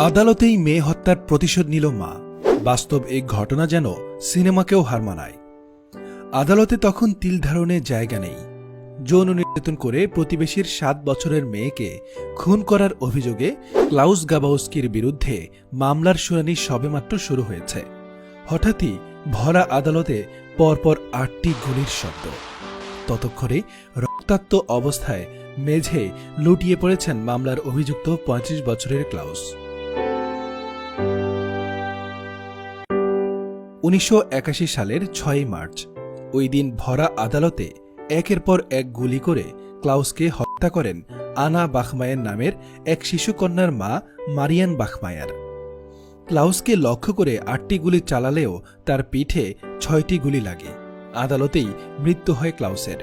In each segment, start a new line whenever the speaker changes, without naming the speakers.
আদালতেই মেয়ে হত্যার প্রতিশোধ নিল মা। বাস্তব এই ঘটনা যেন সিনেমাকেও হার মানায়। আদালতে তখন তিল ধারণের জায়গা নেই। যৌন নির্যাতন করে প্রতিবেশীর 7 বছরের মেয়েকে খুন করার অভিযোগে ক্লাউস গাবাউস্কির বিরুদ্ধে মামলার শুনানি সবেমাত্র শুরু হয়েছে। হঠাৎই ভরা আদালতে পরপর 8টি গুলির শব্দ। ততক্ষণে রক্তাক্ত অবস্থায় মেঝে লুটিয়ে পড়েছেন মামলার অভিযুক্ত 35 বছরের ক্লাউস। 1981 সালের 6 মার্চ ওই দিন ভরা আদালতে একের পর এক গুলি করে ক্লাউসকে হত্যা করেন আনা বাখমায়ার নামের এক শিশুকন্যার মা মারিয়ান বাখমায়ার। ক্লাউসকে লক্ষ্য করে 8টি গুলি চালালেও তার পিঠে 6টি গুলি লাগে। আদালতেই মৃত্যু হয় ক্লাউসের।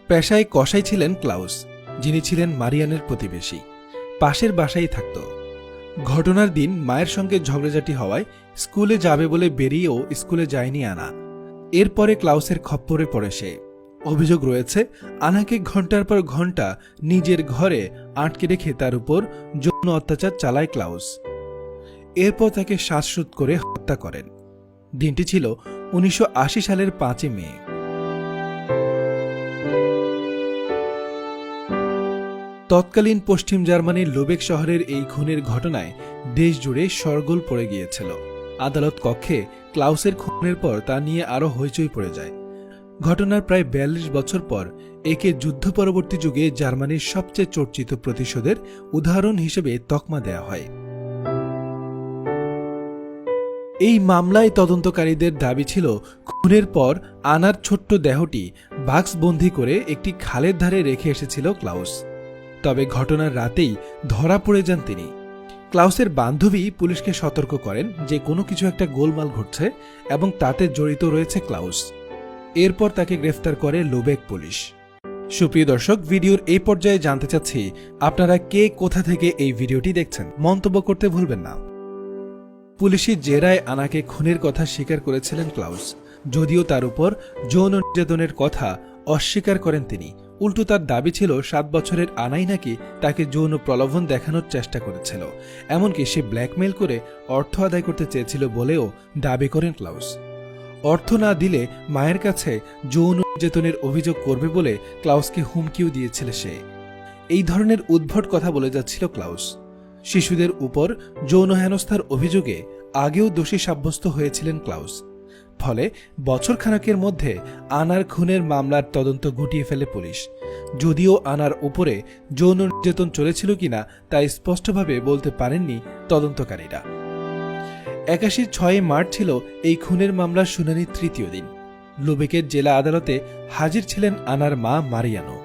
পেশায় কসাই ছিলেন ক্লাউস, যিনি ছিলেন মারিয়ানের প্রতিবেশী। পাশের বাসায় থাকত। ঘটনার দিন মায়ের সঙ্গে ঝগড়াঝাটি হওয়ায় স্কুলে যাবে বলে বেরিয়েও স্কুলে যায়নি আনা। এরপরে ক্লাউসের খপ্পরে পড়ে সে। অভিযোগ রয়েছে, আনাকে ঘণ্টার পর ঘণ্টা নিজের ঘরে আটকে রেখে তার উপর যৌন অত্যাচার চালায় ক্লাউস। এরপর তাকে শ্বাসরোধ করে হত্যা করেন। দিনটি ছিল 1980 সালের 5 মে। তৎকালীন পশ্চিম জার্মানির লুবেক শহরের এই খুনের ঘটনায় দেশ জুড়ে শোরগোল পড়ে গিয়েছিল। আদালত কক্ষে ক্লাউসের খুনের পর তা নিয়ে আরও হইচই পড়ে যায়। ঘটনার প্রায় 42 বছর পর একে যুদ্ধ পরবর্তী যুগে জার্মানির সবচেয়ে চর্চিত প্রতিশোধের উদাহরণ হিসেবে তকমা দেয়া হয়। এই মামলায় তদন্তকারীদের দাবি ছিল, খুনের পর আনার ছোট্ট দেহটি বাক্সবন্দি করে একটি খালের ধারে রেখে এসেছিল ক্লাউস। তবে ঘটনার রাতেই ধরা পড়ে যান তিনি। ক্লাউসের বান্ধবী পুলিশকে সতর্ক করেন যে কোনো কিছু একটা গোলমাল ঘটছে এবং তাতে জড়িত রয়েছে ক্লাউস। এরপর তাকে গ্রেফতার করে লুবেক পুলিশ। সুপ্রিয় দর্শক, ভিডিওর এই পর্যায়ে জানতে চাচ্ছি আপনারা কে কোথা থেকে এই ভিডিওটি দেখছেন, মন্তব্য করতে ভুলবেন না। পুলিশি জেরায় আনাকে খুনের কথা স্বীকার করেছিলেন ক্লাউস, যদিও তার উপর যৌন নির্যাতনের কথা অস্বীকার করেন তিনি। উল্টো তার দাবি ছিল 7 বছরের আনাই নাকি তাকে যৌন প্রলোভন দেখানোর চেষ্টা করেছিল, এমনকি সে ব্ল্যাকমেইল করে অর্থ আদায় করতে চেয়েছিল বলেও দাবি করেন ক্লাউস। অর্থ না দিলে মায়ের কাছে যৌন নির্যাতনের অভিযোগ করবে বলে ক্লাউসকে হুমকিও দিয়েছিল সে। এই ধরনের উদ্ভট কথা বলে যাচ্ছিল ক্লাউস। শিশুদের উপর যৌন হেনস্থার অভিযোগে আগেও দোষী সাব্যস্ত হয়েছিলেন ক্লাউস। ফলে বছরখানেকের মধ্যে আনার খুনের মামলার তদন্ত গুটিয়ে ফেলে পুলিশ। যদিও আনার উপরে যৌন নির্যাতন চলেছিল কিনা তা স্পষ্টভাবে বলতে পারেননি তদন্তকারীরা। 81 6 মার্চ ছিল এই খুনের মামলার শুনানির 3য় দিন। লুবেকের জেলা আদালতে হাজির ছিলেন আনার মা মারিয়ানো।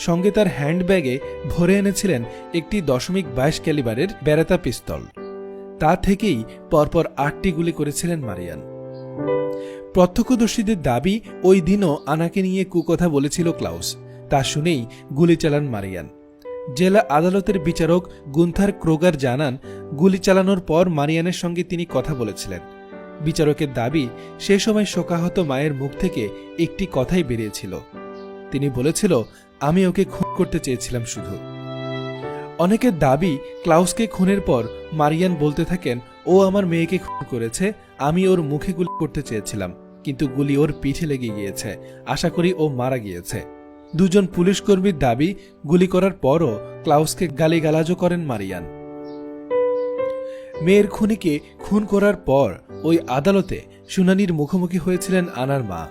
সঙ্গে তার হ্যান্ডব্যাগে ভরে এনেছিলেন একটি 0.22 ক্যালিবারের বেরেতা পিস্তল। তা থেকেই পরপর 8টি গুলি করেছিলেন মারিয়ান। প্রত্যক্ষদর্শীদের দাবি, ওই দিনও আনাকে নিয়ে কুকথা বলেছিল ক্লাউস। তা শুনেই গুলি চালান মারিয়ান। জেলা আদালতের বিচারক গুন্থার ক্রোগার জানান, গুলি চালানোর পর মারিয়ানের সঙ্গে তিনি কথা বলেছিলেন। বিচারকের দাবি, সে সময় শোকাহত মায়ের মুখ থেকে একটি কথাই বেরিয়েছিল। তিনি বলেছিল, আমি ওকে খুন করতে চেয়েছিলাম শুধু। অনেকের দাবি, ক্লাউসকে খুনের পর মারিয়ান বলতে থাকেন, ও আমার মেয়েকে খুন করেছে, আমি ওর মুখে গুলি করতে চেয়েছিলাম, কিন্তু গুলি ওর পিঠে লেগে গিয়েছে, আশা করি ও মারা গিয়েছে। 2 জন পুলিশকর্মীর দাবি, গুলি করার পরও ক্লাউসকে গালিগালাজও করেন মারিয়ান। মেয়ের খুনিকে খুন করার পর ওই আদালতে শুনানির মুখোমুখি হয়েছিলেন আনার মা।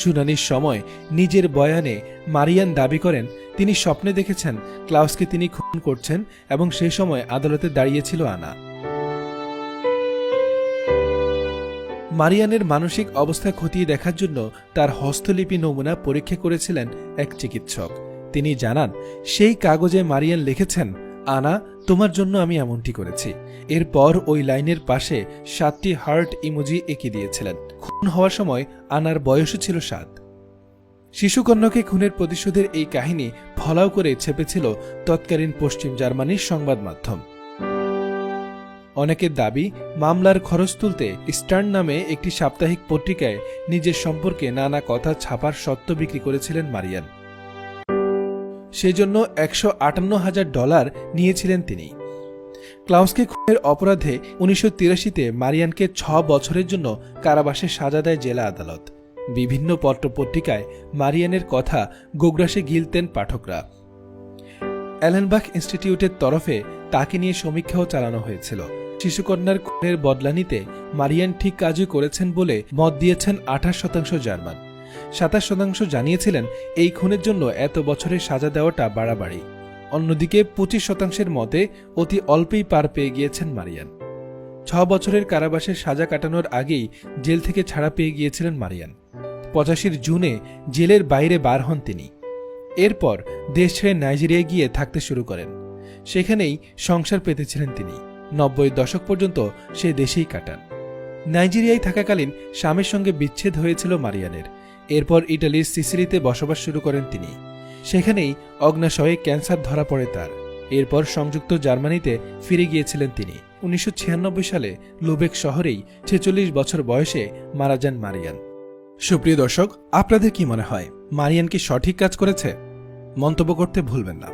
শুনানির সময় নিজের বয়ানে মারিয়ান দাবি করেন, তিনি স্বপ্নে দেখেছেন ক্লাউসকে তিনি খুন করছেন এবং সেই সময় আদালতে দাঁড়িয়েছিল আনা। মারিয়ানের মানসিক অবস্থা খতিয়ে দেখার জন্য তার হস্তলিপি নমুনা পরীক্ষা করেছিলেন এক চিকিৎসক। তিনি জানান, সেই কাগজে মারিয়ান লিখেছেন, আনা, তোমার জন্য আমি এমনটি করেছি। এরপর ওই লাইনের পাশে 7টি হার্ট ইমোজি এঁকে দিয়েছিলেন। খুন হওয়ার সময় আনার বয়সও ছিল 7। শিশুকন্যাকে খুনের প্রতিশোধের এই কাহিনী ফলাও করে ছেপেছিল তৎকালীন পশ্চিম জার্মানির সংবাদ মাধ্যম। অনেকের দাবি, মামলার খরচ তুলতে স্টার্ন নামে একটি সাপ্তাহিক পত্রিকায় নিজের সম্পর্কে নানা কথা ছাপার সত্ত্ব বিক্রি করেছিলেন মারিয়ান। সেজন্য $158,000 নিয়েছিলেন তিনি। ক্লাউসকে খুনের অপরাধে 1983-তে মারিয়ানকে 6 বছরের জন্য কারাবাসে সাজা দেয় জেলা আদালত। বিভিন্ন পত্রপত্রিকায় মারিয়ানের কথা গোগ্রাসে গিলতেন পাঠকরা। অ্যালেনবাখ ইনস্টিটিউটের তরফে তাকে নিয়ে সমীক্ষাও চালানো হয়েছিল। শিশুকন্যার খুনের বদলা নিতে মারিয়ান ঠিক কাজই করেছেন বলে মত দিয়েছেন 28% জার্মান। 27% জানিয়েছিলেন এই খুনের জন্য এত বছরের সাজা দেওয়াটা বাড়াবাড়ি। অন্যদিকে 25%-এর মতে অতি অল্পেই পার পেয়ে গিয়েছেন মারিয়ান। 6 বছরের কারাবাসের সাজা কাটানোর আগেই জেল থেকে ছাড়া পেয়ে গিয়েছিলেন মারিয়ান। 85 জুনে জেলের বাইরে বার হন তিনি। এরপর দেশ ছেড়ে নাইজেরিয়ায় গিয়ে থাকতে শুরু করেন। সেখানেই সংসার পেতেছিলেন তিনি। 90 দশক পর্যন্ত সে দেশেই কাটান। নাইজেরিয়ায় থাকাকালীন স্বামীর সঙ্গে বিচ্ছেদ হয়েছিল মারিয়ানের। এরপর ইটালির সিসিলিতে বসবাস শুরু করেন তিনি। সেখানেই অগ্ন্যাশয়ে ক্যান্সার ধরা পড়ে তার। এরপর সংযুক্ত জার্মানিতে ফিরে গিয়েছিলেন তিনি। 1996 সালে লুবেক শহরেই 46 বছর বয়সে মারা যান মারিয়ান। সুপ্রিয় দর্শক, আপনাদের কি মনে হয় মারিয়ান কি সঠিক কাজ করেছে? মন্তব্য করতে ভুলবেন না।